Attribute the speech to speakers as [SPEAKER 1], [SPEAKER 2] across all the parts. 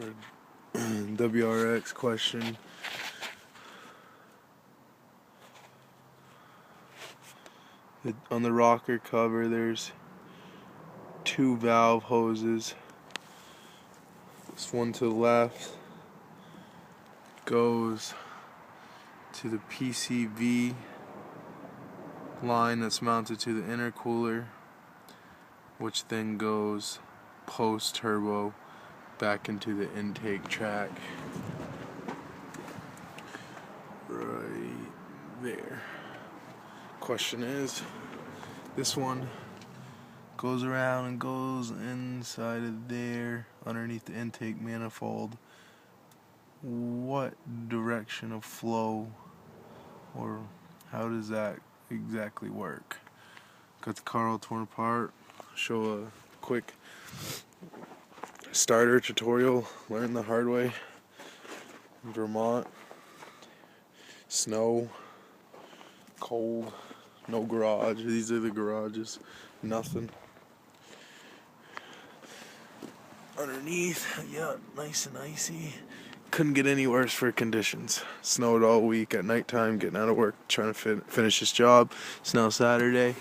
[SPEAKER 1] or WRX question. On the rocker cover, there's two valve hoses. This one to the left goes to the PCV line that's mounted to the intercooler, which then goes post-turbo back into the intake track right there. Question is, this one goes around and goes inside of there underneath the intake manifold. What direction of flow, or how does that exactly work? Got the car all torn apart. Show a quick starter tutorial, learned the hard way in Vermont. Snow, cold, no garage. These are the garages. Nothing. Underneath, yeah, nice and icy. Couldn't get any worse for conditions. Snowed all week at nighttime, getting out of work, trying to finish this job. It's now Saturday,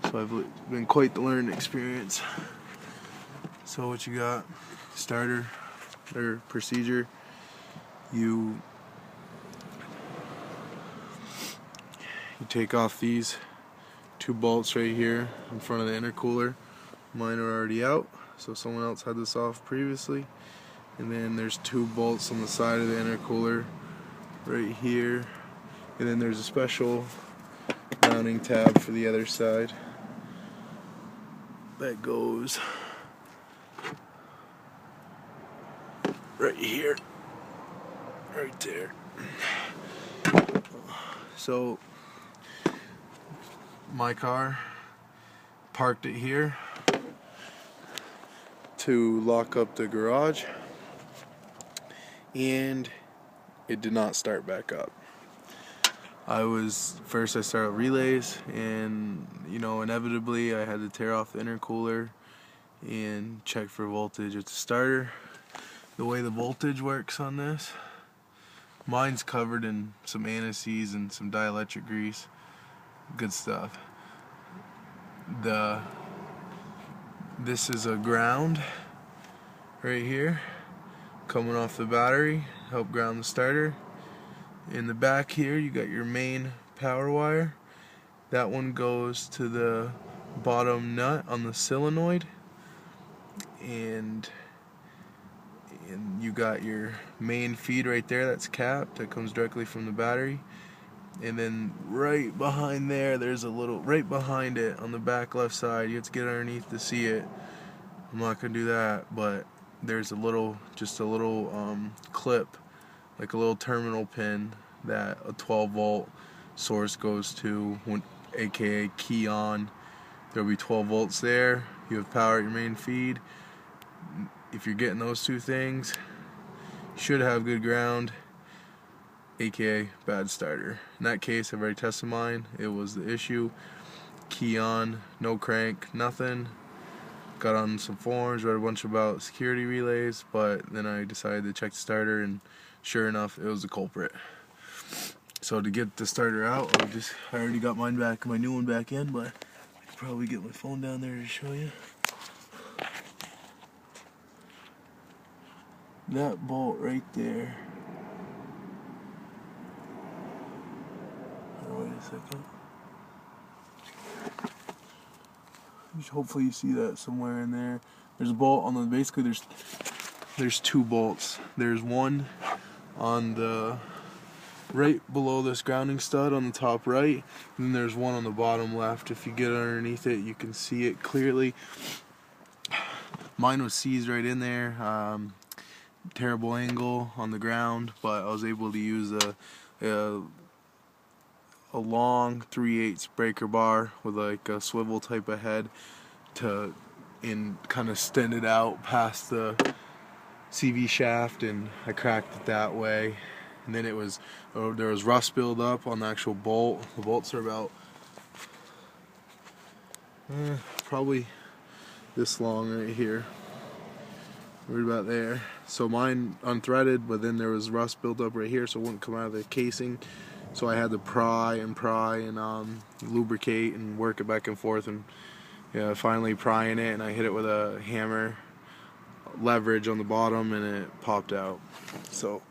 [SPEAKER 1] so I've been quite the learning experience. So what you got? Starter or procedure. You take off these two bolts right here in front of the intercooler. Mine are already out, so someone else had this off previously. And then there's two bolts on the side of the intercooler right here. And then there's a special mounting tab for the other side that goes right here, right there. So my car, parked it here to lock up the garage, and it did not start back up. First I started relays, and inevitably I had to tear off the intercooler and check for voltage at the starter. The way the voltage works on this, mine's covered in some anti-seize and some dielectric grease. Good stuff. This is a ground right here coming off the battery, help ground the starter. In the back here you got your main power wire. That one goes to the bottom nut on the solenoid, and you got your main feed right there that's capped, that comes directly from the battery. And then right behind there, there's right behind it on the back left side, you have to get underneath to see it. I'm not gonna do that, but there's just a little clip, like a little terminal pin that a 12-volt source goes to, aka key on. There'll be 12 volts there. You have power at your main feed. If you're getting those two things, you should have good ground, aka bad starter. In that case, I've already tested mine. It was the issue. Key on, no crank, nothing. Got on some forums, read a bunch about security relays, but then I decided to check the starter, and sure enough, it was the culprit. So to get the starter out, I already got mine back, my new one back in, but I could probably get my phone down there to show you. That bolt right there. Oh, wait a second. Hopefully you see that somewhere in there. There's a bolt on basically there's two bolts. There's one on the right below this grounding stud on the top right, and then there's one on the bottom left. If you get underneath it, you can see it clearly. Mine was seized right in there. Terrible angle on the ground, but I was able to use a long 3/8 breaker bar with like a swivel type of head and kind of extend it out past the CV shaft, and I cracked it that way. And then there was rust buildup on the actual bolt. The bolts are about probably this long right here. right about there. So mine unthreaded, but then there was rust built up right here, so it wouldn't come out of the casing. So I had to pry and lubricate and work it back and forth, and yeah, finally prying it, and I hit it with a hammer leverage on the bottom, and it popped out. So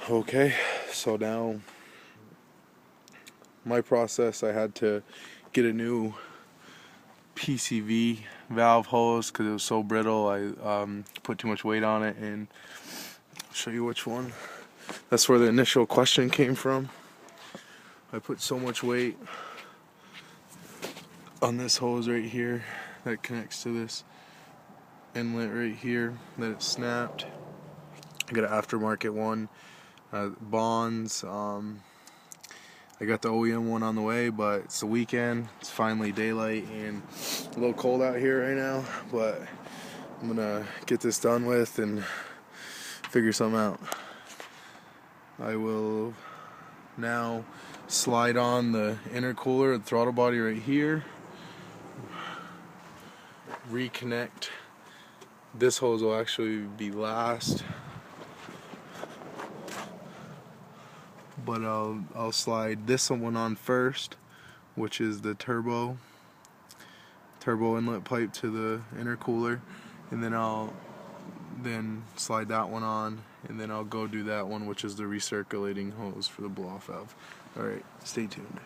[SPEAKER 1] okay, so now my process, I had to get a new PCV valve hose because it was so brittle. I put too much weight on it, and I'll show you which one. That's where the initial question came from. I put so much weight on this hose right here that connects to this inlet right here that it snapped. I got an aftermarket one, Bonds. I got the OEM one on the way, but it's the weekend. It's finally daylight and a little cold out here right now, but I'm gonna get this done with and figure something out. I will now slide on the intercooler, the throttle body right here, reconnect. This hose will actually be last, but I'll slide this one on first, which is the turbo inlet pipe to the intercooler, and then I'll slide that one on, and then I'll go do that one, which is the recirculating hose for the blow-off valve. Alright, stay tuned.